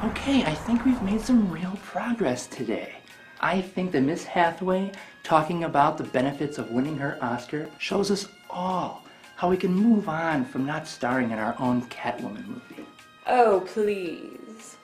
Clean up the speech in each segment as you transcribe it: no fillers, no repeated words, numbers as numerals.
Okay, I think we've made some real progress today. I think that Miss Hathaway talking about the benefits of winning her Oscar shows us all how we can move on from not starring in our own Catwoman movie. Oh, please.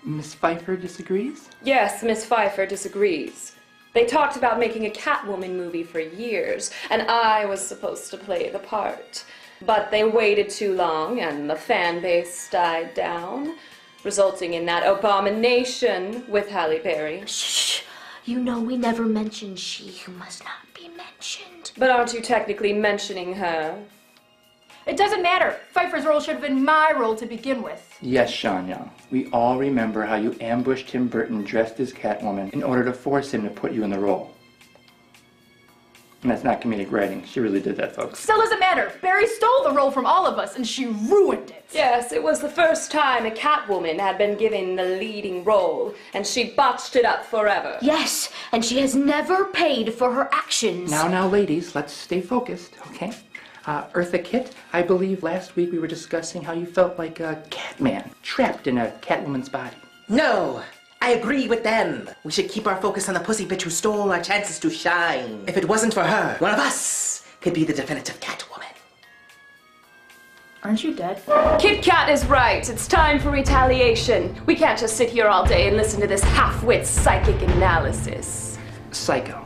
Miss Pfeiffer disagrees? Yes, Miss Pfeiffer disagrees. They talked about making a Catwoman movie for years, and I was supposed to play the part. But they waited too long, and the fan base died down, resulting in that abomination with Halle Berry. Shh! You know we never mentioned she who must not be mentioned. But aren't you technically mentioning her? It doesn't matter. Pfeiffer's role should have been my role to begin with. Yes, Sean Young. We all remember how you ambushed Tim Burton dressed as Catwoman in order to force him to put you in the role. And that's not comedic writing. She really did that, folks. Still doesn't matter. Barry stole the role from all of us, and she ruined it. Yes, it was the first time a Catwoman had been given the leading role, and she botched it up forever. Yes, and she has never paid for her actions. Now, ladies, let's stay focused, okay? Eartha Kitt, I believe last week we were discussing how you felt like a Catman, trapped in a Catwoman's body. No, I agree with them. We should keep our focus on the pussy bitch who stole our chances to shine. If it wasn't for her, one of us could be the definitive Catwoman. Aren't you dead? Kit Kat is right. It's time for retaliation. We can't just sit here all day and listen to this half-wit psychic analysis. Psycho.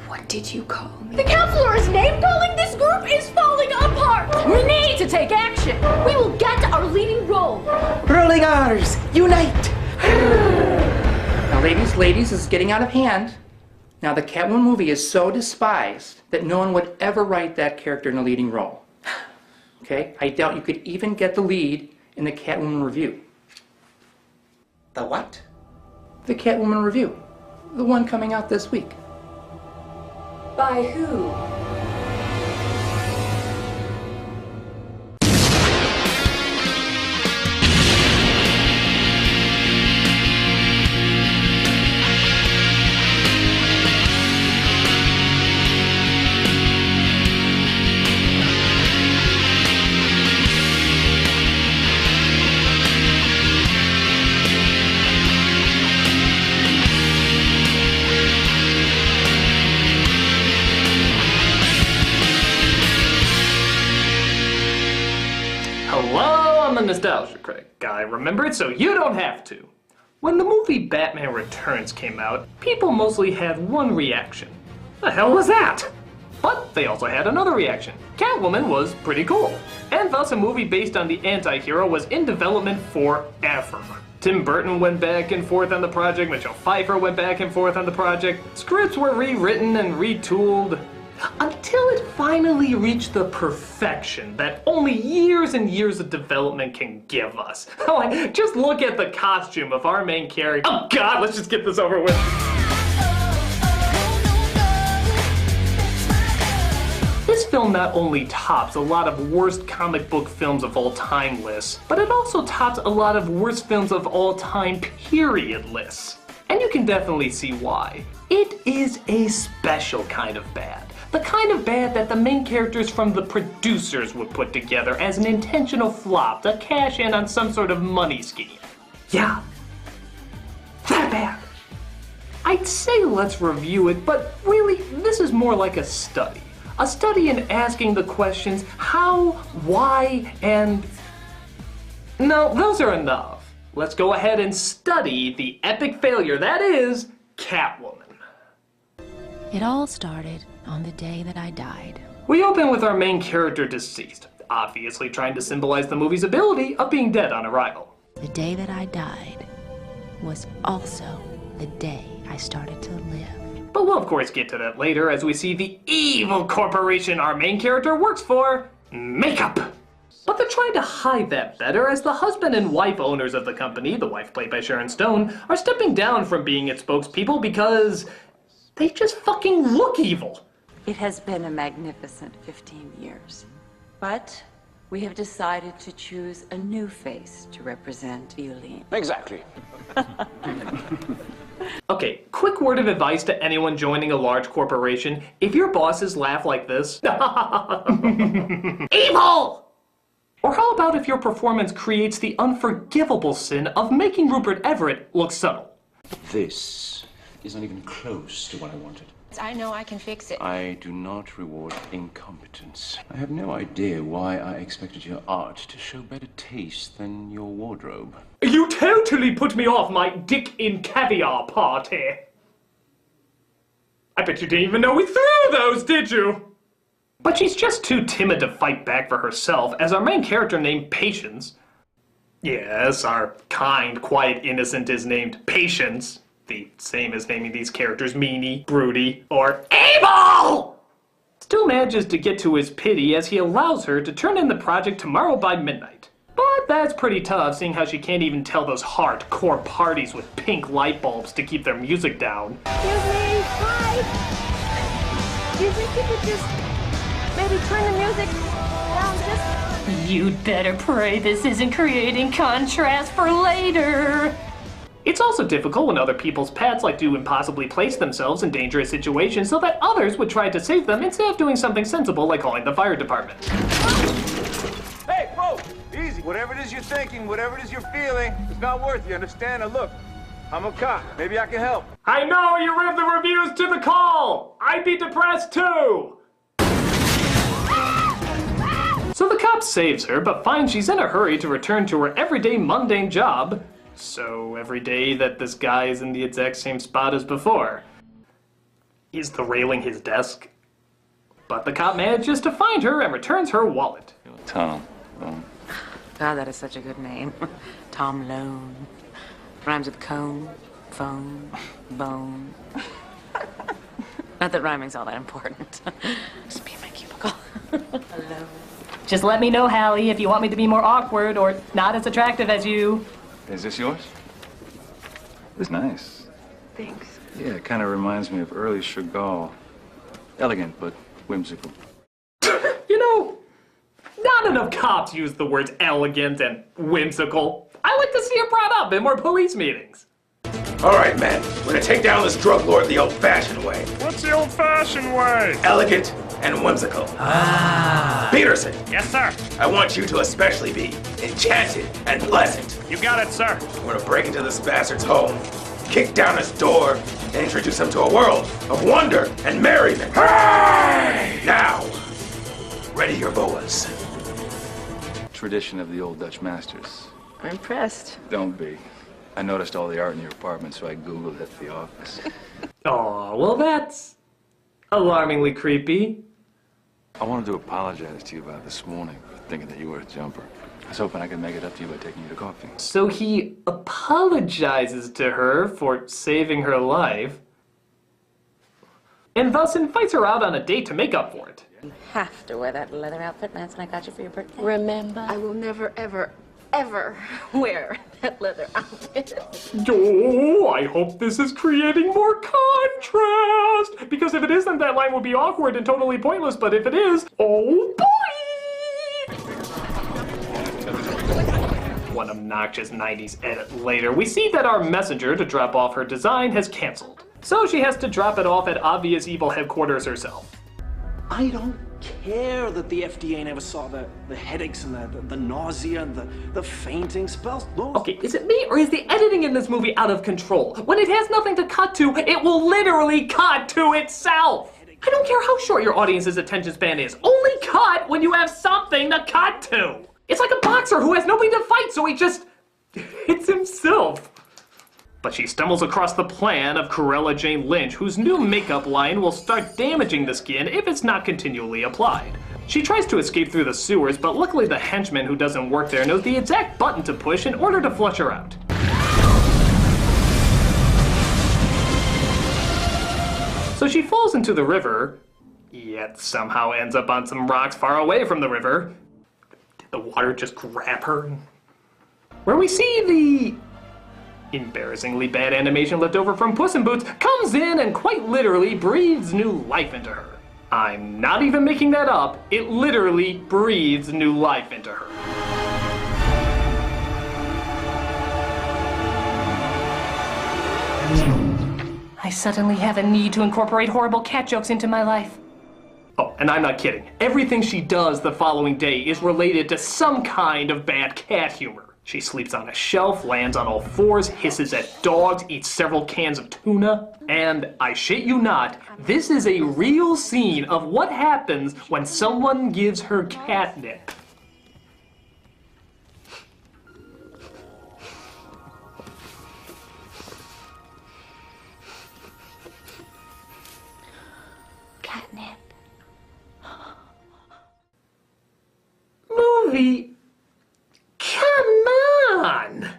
What did you call me? The counselor is name-calling. This group is falling apart. We need to take action. We will get our leading role. Rolling R's, unite! Now, ladies, this is getting out of hand. Now, the Catwoman movie is so despised that no one would ever write that character in a leading role. Okay? I doubt you could even get the lead in the Catwoman review. The what? The Catwoman review. The one coming out this week. By who? Hello, I'm the Nostalgia Critic. I remember it so you don't have to. When the movie Batman Returns came out, people mostly had one reaction. The hell was that? But they also had another reaction. Catwoman was pretty cool. And thus a movie based on the anti-hero was in development forever. Tim Burton went back and forth on the project, Michelle Pfeiffer went back and forth on the project, scripts were rewritten and retooled, until it finally reached the perfection that only years and years of development can give us. Like, just look at the costume of our main character. Oh God, let's just get this over with. This film not only tops a lot of worst comic book films of all time lists, but it also tops a lot of worst films of all time period lists. And you can definitely see why. It is a special kind of bad. The kind of bad that the main characters from the producers would put together as an intentional flop to cash in on some sort of money scheme. Yeah, that bad. I'd say let's review it, but really, this is more like a study. A study in asking the questions how, why, and... No, those are enough. Let's go ahead and study the epic failure that is Catwoman. It all started on the day that I died. We open with our main character deceased, obviously trying to symbolize the movie's ability of being dead on arrival. The day that I died was also the day I started to live. But we'll of course get to that later as we see the evil corporation our main character works for, Makeup. But they're trying to hide that better as the husband and wife owners of the company, the wife played by Sharon Stone, are stepping down from being its spokespeople because they just fucking look evil. It has been a magnificent 15 years, but we have decided to choose a new face to represent Violene. Exactly. Okay, quick word of advice to anyone joining a large corporation. If your bosses laugh like this, evil! Or how about if your performance creates the unforgivable sin of making Rupert Everett look subtle? This is not even close to what I wanted. I know I can fix it. I do not reward incompetence. I have no idea why I expected your art to show better taste than your wardrobe. You totally put me off my dick in caviar party. I bet you didn't even know we threw those, did you? But she's just too timid to fight back for herself, as our main character named Patience. Yes, our kind, quiet innocent is named Patience. The same as naming these characters Meanie, Broody, or Abel! Still manages to get to his pity as he allows her to turn in the project tomorrow by midnight. But that's pretty tough, seeing how she can't even tell those hardcore parties with pink light bulbs to keep their music down. Excuse me, hi. Do you think you could just maybe turn the music down just... You'd better pray this isn't creating contrast for later. It's also difficult when other people's pets like to impossibly place themselves in dangerous situations so that others would try to save them instead of doing something sensible like calling the fire department. Hey, whoa, easy. Whatever it is you're thinking, whatever it is you're feeling, it's not worth it, you understand? Now look, I'm a cop. Maybe I can help. I know you read the reviews to the call! I'd be depressed too! So the cop saves her, but finds she's in a hurry to return to her everyday mundane job. So every day that this guy is in the exact same spot as before. Is the railing his desk? But the cop manages to find her and returns her wallet. Tom. God, that is such a good name. Tom Lone. Rhymes with cone, phone, bone. Not that rhyming's all that important. Just be in my cubicle. Hello. Just let me know, Hallie, if you want me to be more awkward or not as attractive as you. Is this yours? It's nice. Thanks. Yeah, it kind of reminds me of early Chagall. Elegant, but whimsical. You know, not enough cops use the words elegant and whimsical. I like to see it brought up in more police meetings. All right, men. We're gonna take down this drug lord the old-fashioned way. What's the old-fashioned way? Elegant and whimsical. Peterson. Yes, sir. I want you to especially be enchanted and pleasant. You got it, sir. We're gonna break into this bastard's home, kick down his door, and introduce him to a world of wonder and merriment. Hey! Now, ready your boas. Tradition of the old Dutch masters. I'm impressed. Don't be. I noticed all the art in your apartment, so I Googled it at the office. Aw, well that's alarmingly creepy. I wanted to apologize to you about this morning, thinking that you were a jumper. I was hoping I could make it up to you by taking you to coffee. So he apologizes to her for saving her life, and thus invites her out on a date to make up for it. You have to wear that leather outfit Lance and I got you for your birthday. Remember, I will never, ever, ever wear that leather outfit. Oh, I hope this is creating more contrast! Because if it isn't, that line will be awkward and totally pointless, but if it is, oh boy! One obnoxious 90s edit later, we see that our messenger to drop off her design has canceled. So she has to drop it off at obvious evil headquarters herself. I don't care that the FDA never saw the headaches and the nausea and the fainting spells. Those... Okay, is it me or is the editing in this movie out of control? When it has nothing to cut to, it will literally cut to itself! I don't care how short your audience's attention span is. Only cut when you have something to cut to! It's like a boxer who has nobody to fight, so he just hits himself. But she stumbles across the plan of Corella Jane Lynch, whose new makeup line will start damaging the skin if it's not continually applied. She tries to escape through the sewers, but luckily the henchman who doesn't work there knows the exact button to push in order to flush her out. So she falls into the river, yet somehow ends up on some rocks far away from the river. Did the water just grab her? Where we see the embarrassingly bad animation left over from Puss in Boots comes in and quite literally breathes new life into her. I'm not even making that up. It literally breathes new life into her. I suddenly have a need to incorporate horrible cat jokes into my life. Oh, and I'm not kidding. Everything she does the following day is related to some kind of bad cat humor. She sleeps on a shelf, lands on all fours, hisses at dogs, eats several cans of tuna. And I shit you not, this is a real scene of what happens when someone gives her catnip. Catnip. Movie? Come on!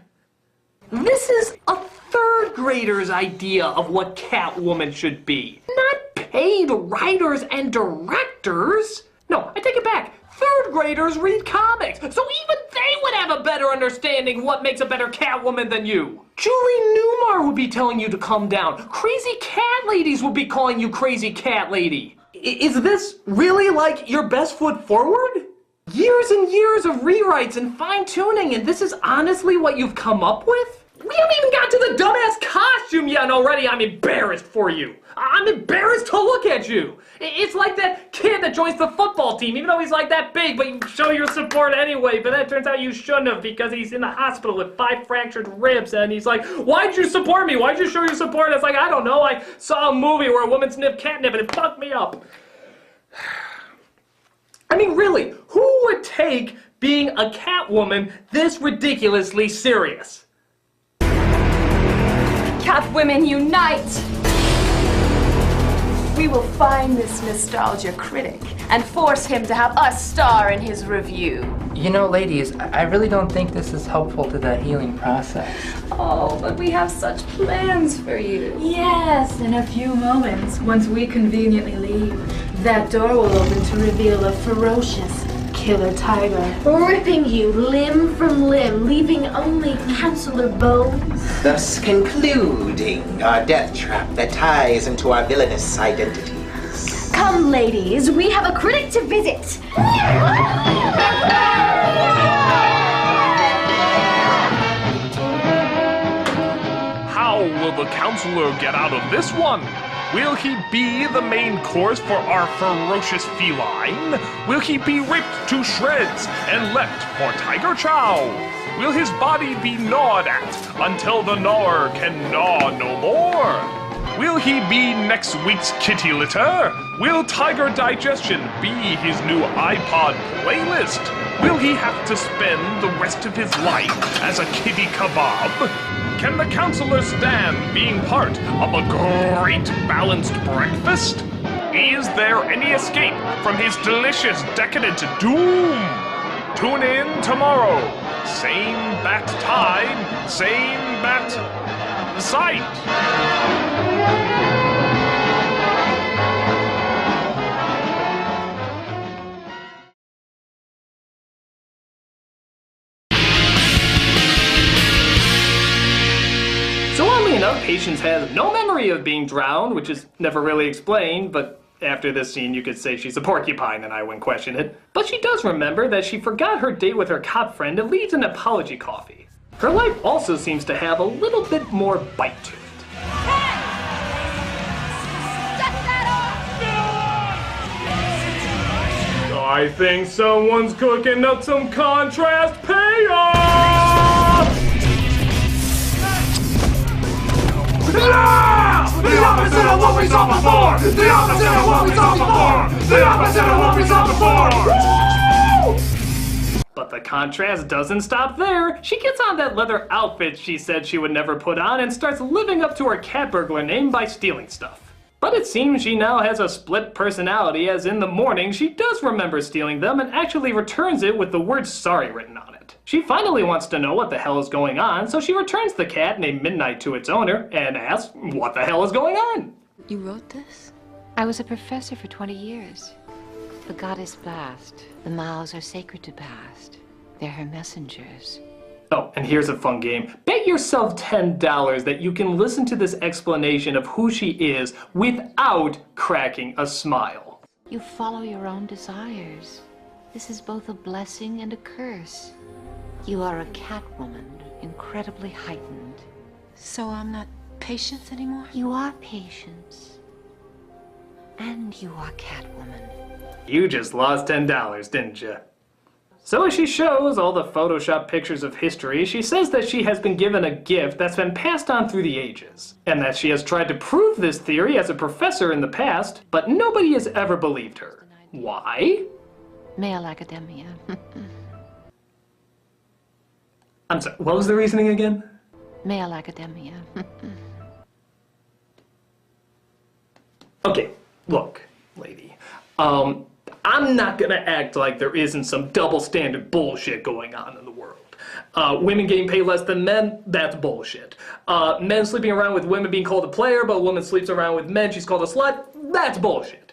This is a third grader's idea of what Catwoman should be, not paid writers and directors. No, I take it back. Third graders read comics, so even they would have a better understanding what makes a better Catwoman than you. Julie Newmar would be telling you to calm down. Crazy cat ladies would be calling you crazy cat lady. Is this really like your best foot forward? Years and years of rewrites and fine-tuning, and this is honestly what you've come up with? We haven't even got to the dumbass costume yet, and already I'm embarrassed for you. I'm embarrassed to look at you. It's like that kid that joins the football team, even though he's like that big, but you show your support anyway, but then it turns out you shouldn't have because he's in the hospital with 5 fractured ribs, and he's like, why'd you support me? Why'd you show your support? And it's like, I don't know, I saw a movie where a woman sniffed catnip and it fucked me up. I mean, really, who would take being a Catwoman this ridiculously serious? Catwomen unite! We will find this nostalgia critic and force him to have us star in his review. You know, ladies, I really don't think this is helpful to the healing process. Oh, but we have such plans for you. Yes, in a few moments, once we conveniently leave, that door will open to reveal a ferocious killer tiger, Ripping you limb from limb, leaving only canceller bones. Thus concluding our death trap that ties into our villainous identities. Come, ladies, we have a critic to visit. How will the counselor get out of this one? Will he be the main course for our ferocious feline? Will he be ripped to shreds and left for tiger chow? Will his body be gnawed at until the gnawer can gnaw no more? Will he be next week's kitty litter? Will Tiger Digestion be his new iPod playlist? Will he have to spend the rest of his life as a kitty kebab? Can the counselor stand being part of a great balanced breakfast? Is there any escape from his delicious decadent doom? Tune in tomorrow. Same bat time, same bat site. Enough, Patience has no memory of being drowned, which is never really explained, but after this scene you could say she's a porcupine and I wouldn't question it. But she does remember that she forgot her date with her cop friend and leads an apology coffee. Her life also seems to have a little bit more bite to it. I think someone's cooking up some contrast payoff! The opposite of what we saw before! The opposite of what we saw before! The opposite of what we saw before! But the contrast doesn't stop there. She gets on that leather outfit she said she would never put on and starts living up to her cat burglar name by stealing stuff. But it seems she now has a split personality, as in the morning she does remember stealing them and actually returns it with the word sorry written on it. She finally wants to know what the hell is going on, so she returns the cat named Midnight to its owner and asks what the hell is going on. You wrote this? I was a professor for 20 years. The goddess Bast. The mouths are sacred to Bast. They're her messengers. Oh, and here's a fun game. Bet yourself $10 that you can listen to this explanation of who she is without cracking a smile. You follow your own desires. This is both a blessing and a curse. You are a Catwoman, incredibly heightened. So I'm not Patience anymore? You are Patience. And you are Catwoman. You just lost $10, didn't you? So as she shows all the Photoshop pictures of history, she says that she has been given a gift that's been passed on through the ages, and that she has tried to prove this theory as a professor in the past, but nobody has ever believed her. Why? Male academia. I'm sorry, what was the reasoning again? Male academia. Okay, look, lady. I'm not gonna act like there isn't some double standard bullshit going on in the world. Women getting paid less than men, that's bullshit. Men sleeping around with women being called a player, but a woman sleeps around with men, she's called a slut, that's bullshit.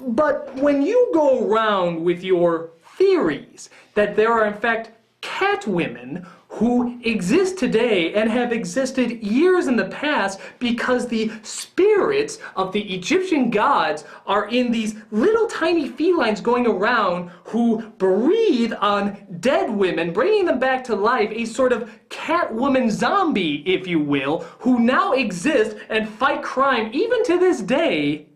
But when you go around with your theories that there are in fact Catwomen who exist today and have existed years in the past because the spirits of the Egyptian gods are in these little tiny felines going around who breathe on dead women, bringing them back to life, a sort of Catwoman zombie, if you will, who now exist and fight crime even to this day.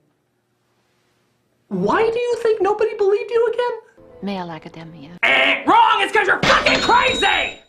Why do you think nobody believed you again? Male academia. Wrong! It's because you're fucking crazy!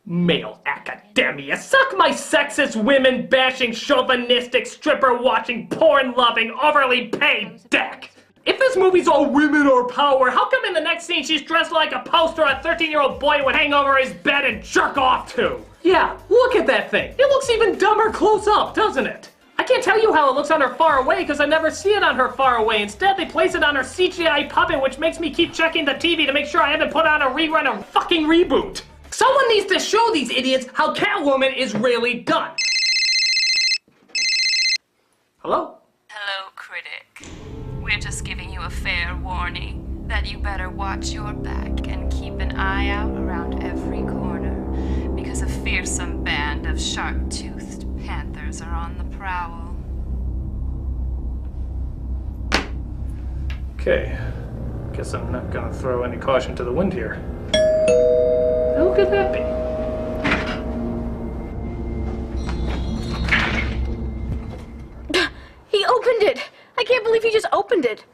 Male academia. Suck my sexist, women-bashing, chauvinistic, stripper-watching, porn-loving, overly paid dick! If this movie's all women or power, how come in the next scene she's dressed like a poster a 13-year-old boy would hang over his bed and jerk off to? Yeah, look at that thing. It looks even dumber close up, doesn't it? I can't tell you how it looks on her far away because I never see it on her far away. Instead, they place it on her CGI puppet, which makes me keep checking the TV to make sure I haven't put on a rerun or fucking reboot. Someone needs to show these idiots how Catwoman is really done. Hello? Hello, Critic. We're just giving you a fair warning that you better watch your back and keep an eye out around every corner because a fearsome band of sharp-toothed panthers are on the prowl. Okay. Guess I'm not gonna throw any caution to the wind here. Who could that be? He opened it! I can't believe he just opened it!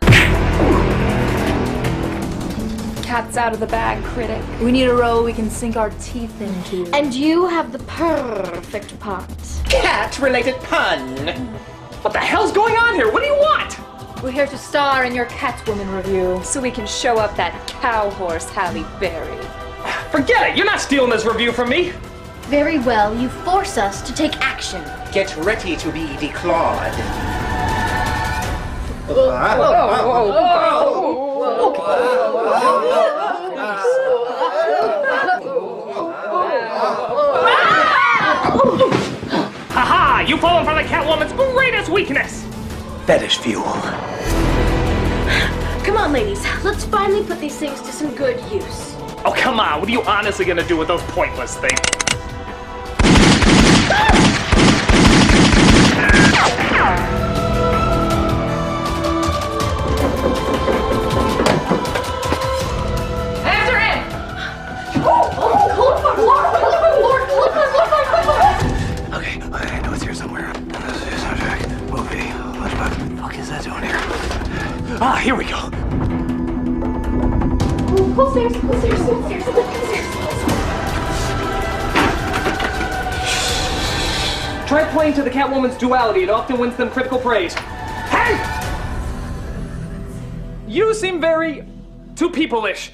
Cat's out of the bag, Critic. We need a role we can sink our teeth into. And you have the perfect part. Cat-related pun! What the hell's going on here? What do you want? We're here to star in your Catwoman review. So we can show up that cow horse Halle Berry. Forget it! You're not stealing this review from me! Very well, you force us to take action. Get ready to be declawed. Haha! You've fallen for the Catwoman's greatest weakness! Fetish fuel. Come on, ladies. Let's finally put these things to some good use. Oh, come on. What are you honestly gonna do with those pointless things? Hands are in! Okay, I know it's here somewhere. Soundtrack, movie, what the fuck is that doing here? Ah, here we go. Pull stairs, pull stairs, pull stairs, pull stairs. Try playing to the Catwoman's duality. It often wins them critical praise. Hey! You seem very too people-ish.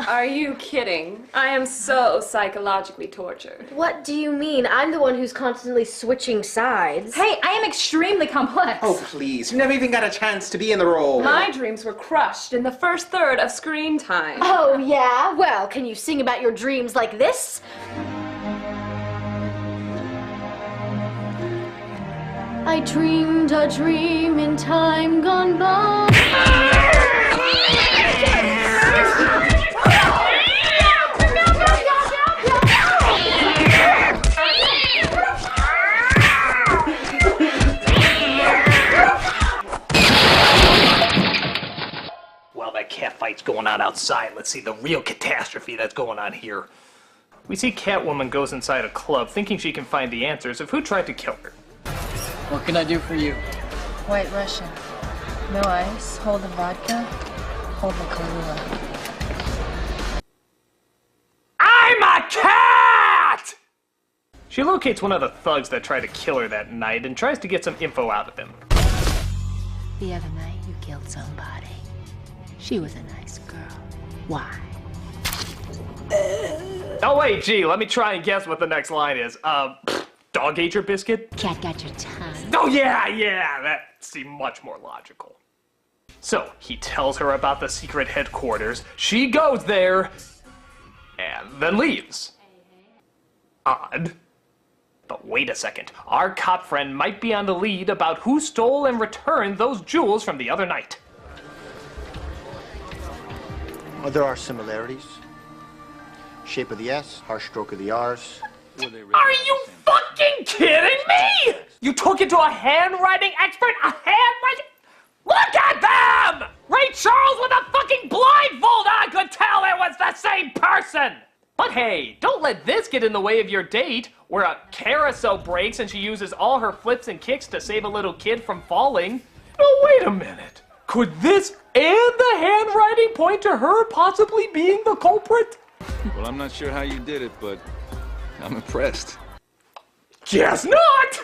Are you kidding? I am so psychologically tortured. What do you mean? I'm the one who's constantly switching sides. Hey, I am extremely complex. Oh, please. You never even got a chance to be in the role. My dreams were crushed in the first third of screen time. Oh, yeah? Well, can you sing about your dreams like this? I dreamed a dream in time gone by. Well, that cat fight's going on outside. Let's see the real catastrophe that's going on here. We see Catwoman goes inside a club thinking she can find the answers of who tried to kill her. What can I do for you? White Russian. No ice. Hold the vodka. Hold the Kahlua. I'm a cat! She locates one of the thugs that tried to kill her that night and tries to get some info out of him. The other night you killed somebody. She was a nice girl. Why? Oh wait, gee, let me try and guess what the next line is. Dog ate your biscuit? Cat got your tongue. Oh yeah, that seemed much more logical. So, he tells her about the secret headquarters, she goes there, and then leaves. Odd. But wait a second, our cop friend might be on the lead about who stole and returned those jewels from the other night. Well, there are similarities. Shape of the S, harsh stroke of the R's. Are you fucking kidding me? You took it to a handwriting expert? A handwriting? Look at them! Ray Charles with a fucking blindfold on could tell it was the same person! But hey, don't let this get in the way of your date, where a carousel breaks and she uses all her flips and kicks to save a little kid from falling. Oh, wait a minute. Could this and the handwriting point to her possibly being the culprit? Well, I'm not sure how you did it, but I'm impressed. Guess not!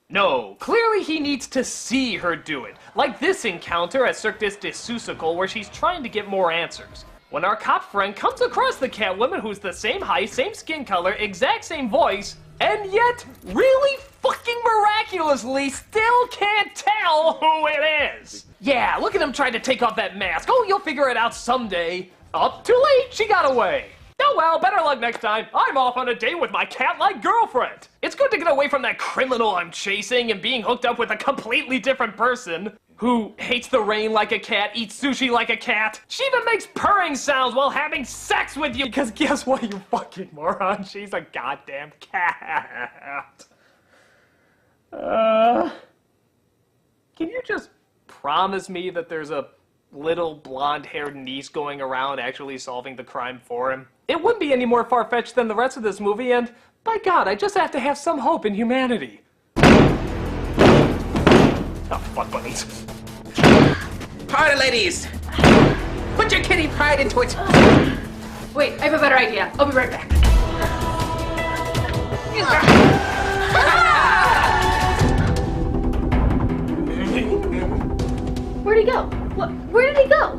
No, clearly he needs to see her do it. Like this encounter at Cirque du Soleil where she's trying to get more answers. When our cop friend comes across the Catwoman who's the same height, same skin color, exact same voice, and yet, really fucking miraculously, still can't tell who it is. Yeah, look at him trying to take off that mask. Oh, you'll figure it out someday. Up too late, she got away. Oh well, better luck next time. I'm off on a date with my cat-like girlfriend. It's good to get away from that criminal I'm chasing and being hooked up with a completely different person who hates the rain like a cat, eats sushi like a cat. She even makes purring sounds while having sex with you because guess what, you fucking moron? She's a goddamn cat. Can you just promise me that there's a little blonde-haired niece going around actually solving the crime for him? It wouldn't be any more far-fetched than the rest of this movie, and by God, I just have to have some hope in humanity. Oh, fuck bunnies. Pardon, ladies. Put your kitty pride into it. Wait, I have a better idea. I'll be right back. Where'd he go? Where did he go?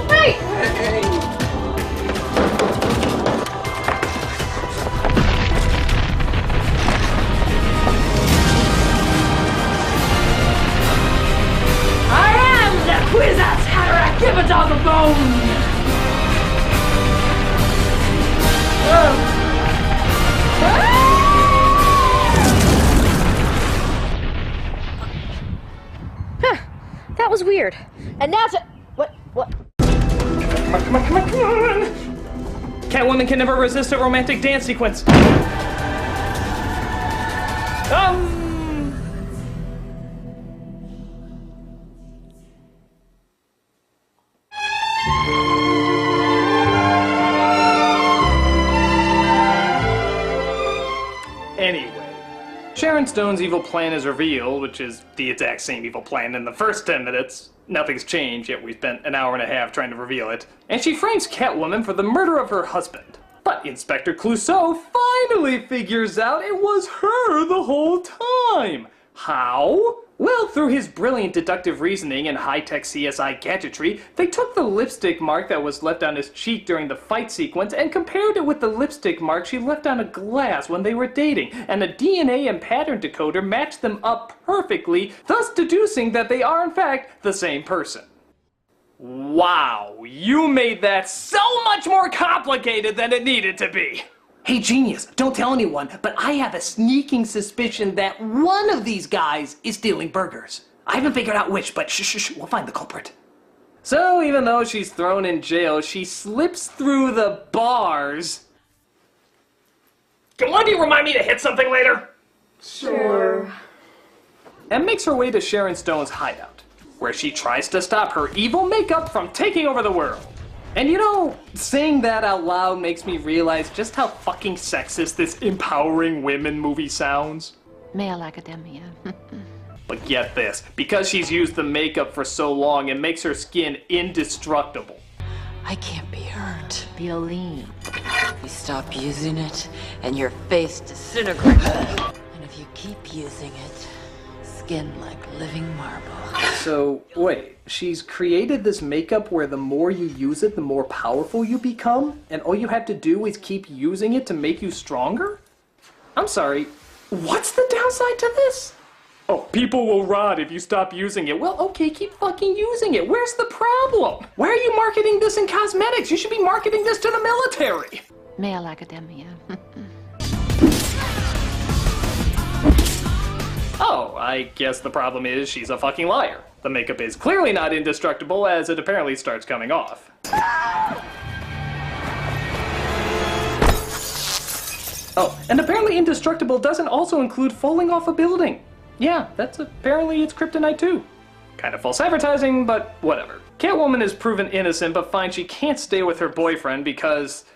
Hey! I am the Quizzas Hatterack! Give a dog a bone! That was weird. And now to... What? Come on. Catwoman can never resist a romantic dance sequence. Anyway, Sharon Stone's evil plan is revealed, which is the exact same evil plan in the first 10 minutes. Nothing's changed, yet we spent an hour and a half trying to reveal it. And she frames Catwoman for the murder of her husband. But Inspector Clouseau finally figures out it was her the whole time. How? Well, through his brilliant deductive reasoning and high-tech CSI gadgetry, they took the lipstick mark that was left on his cheek during the fight sequence and compared it with the lipstick mark she left on a glass when they were dating, and a DNA and pattern decoder matched them up perfectly, thus deducing that they are in fact the same person. Wow, you made that so much more complicated than it needed to be. Hey, genius, don't tell anyone, but I have a sneaking suspicion that one of these guys is stealing burgers. I haven't figured out which, but shh, we'll find the culprit. So, even though she's thrown in jail, she slips through the bars. Can one of you remind me to hit something later? Sure. And makes her way to Sharon Stone's hideout, where she tries to stop her evil makeup from taking over the world. And you know, saying that out loud makes me realize just how fucking sexist this empowering women movie sounds. Male academia. But get this, because she's used the makeup for so long, it makes her skin indestructible. I can't be hurt. Violin. You stop using it, and your face disintegrates. And if you keep using it, skin like living marble. So, wait, she's created this makeup where the more you use it, the more powerful you become? And all you have to do is keep using it to make you stronger? I'm sorry, what's the downside to this? Oh, people will rot if you stop using it. Well, okay, keep fucking using it. Where's the problem? Why are you marketing this in cosmetics? You should be marketing this to the military. Male academia. Oh, I guess the problem is she's a fucking liar. The makeup is clearly not indestructible, as it apparently starts coming off. Oh, and apparently indestructible doesn't also include falling off a building. Yeah, that's apparently its kryptonite too. Kind of false advertising, but whatever. Catwoman is proven innocent, but finds she can't stay with her boyfriend because...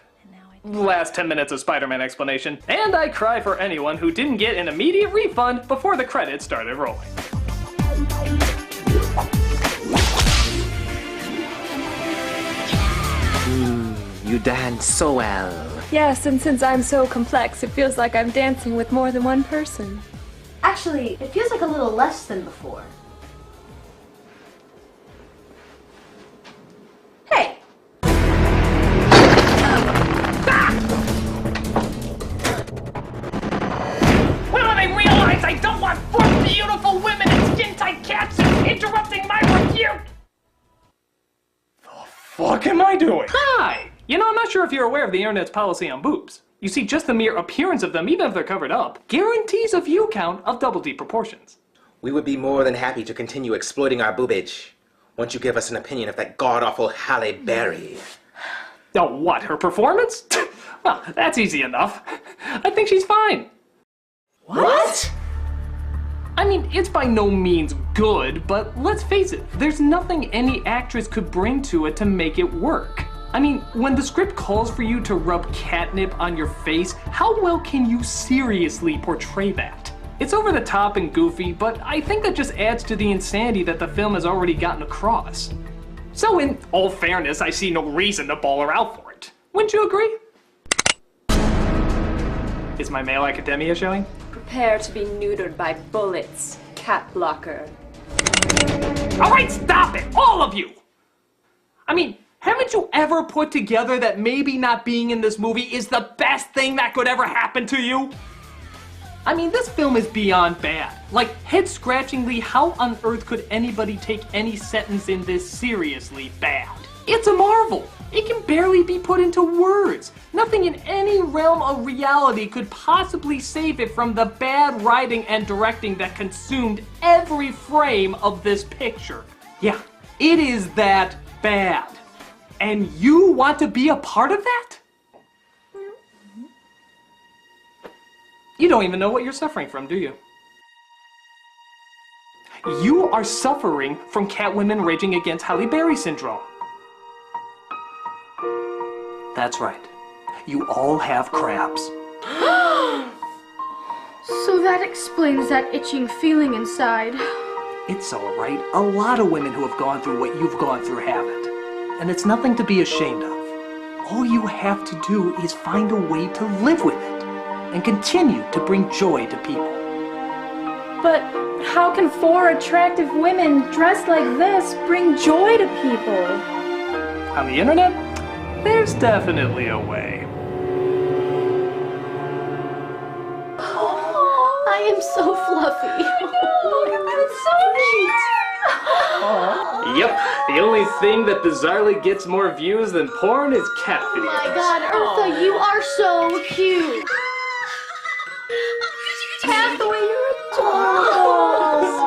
last 10 minutes of Spider-Man explanation. And I cry for anyone who didn't get an immediate refund before the credits started rolling. You dance so well. Yes, and since I'm so complex, it feels like I'm dancing with more than one person. Actually, it feels like a little less than before. Hey! Well, they realize I don't want 4 beautiful women in skin-tight catsuits interrupting my review! Fuck am I doing? Hi! You know, I'm not sure if you're aware of the internet's policy on boobs. You see, just the mere appearance of them, even if they're covered up, guarantees a view count of double D proportions. We would be more than happy to continue exploiting our boobage. Won't you give us an opinion of that god-awful Halle Berry? Oh, what, her performance? Well, that's easy enough. I think she's fine. What? I mean, it's by no means good, but let's face it, there's nothing any actress could bring to it to make it work. I mean, when the script calls for you to rub catnip on your face, how well can you seriously portray that? It's over the top and goofy, but I think that just adds to the insanity that the film has already gotten across. So in all fairness, I see no reason to ball her out for it. Wouldn't you agree? Is my male academia showing? Prepare to be neutered by bullets, cat blocker. Alright, stop it! All of you! I mean, haven't you ever put together that maybe not being in this movie is the best thing that could ever happen to you? I mean, this film is beyond bad. Like, head-scratchingly, how on earth could anybody take any sentence in this seriously bad? It's a marvel. It can barely be put into words. Nothing in any realm of reality could possibly save it from the bad writing and directing that consumed every frame of this picture. Yeah, it is that bad. And you want to be a part of that? You don't even know what you're suffering from, do you? You are suffering from Catwoman raging against Halle Berry syndrome. That's right. You all have crabs. So that explains that itching feeling inside. It's alright. A lot of women who have gone through what you've gone through have it. And it's nothing to be ashamed of. All you have to do is find a way to live with it and continue to bring joy to people. But how can 4 attractive women dressed like this bring joy to people? On the internet, there's definitely a way. Oh, I am so fluffy. Look at that, so cute. Yep, the only thing that bizarrely gets more views than porn is cat videos. Oh my god, Eartha, you are so cute. Hathaway, you're adorable. So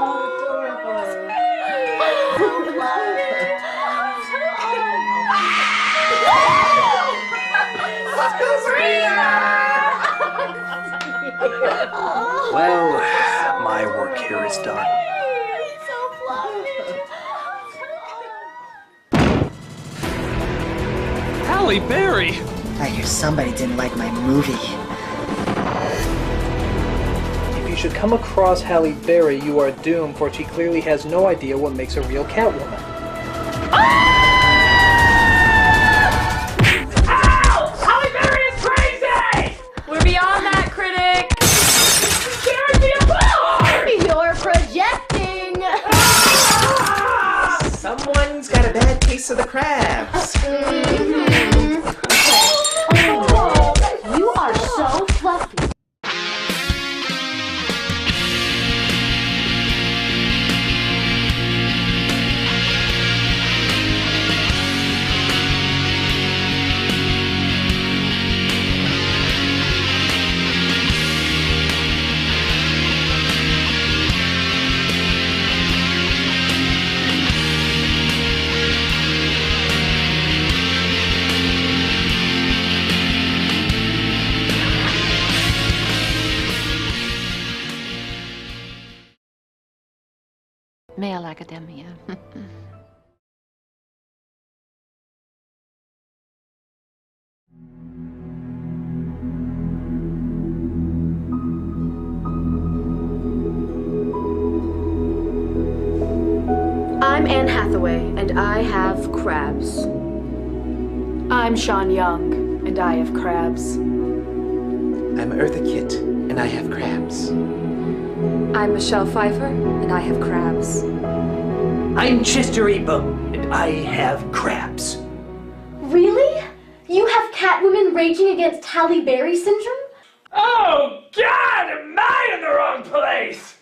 Well, my work here is done. Halle Berry! I hear somebody didn't like my movie. If you should come across Halle Berry, you are doomed, for she clearly has no idea what makes a real Catwoman. Halle Berry is crazy! We're beyond that, Critic! Tear me apart! You're projecting! Someone's got a bad case of the crabs. Oh, you are so fluffy. Male academia. I'm Anne Hathaway, and I have crabs. I'm Sean Young, and I have crabs. I'm Eartha Kitt, and I have crabs. I'm Michelle Pfeiffer, and I have crabs. I'm Chester Ebum, and I have crabs. Really? You have Catwoman raging against Halle Berry syndrome? Oh, God, am I in the wrong place?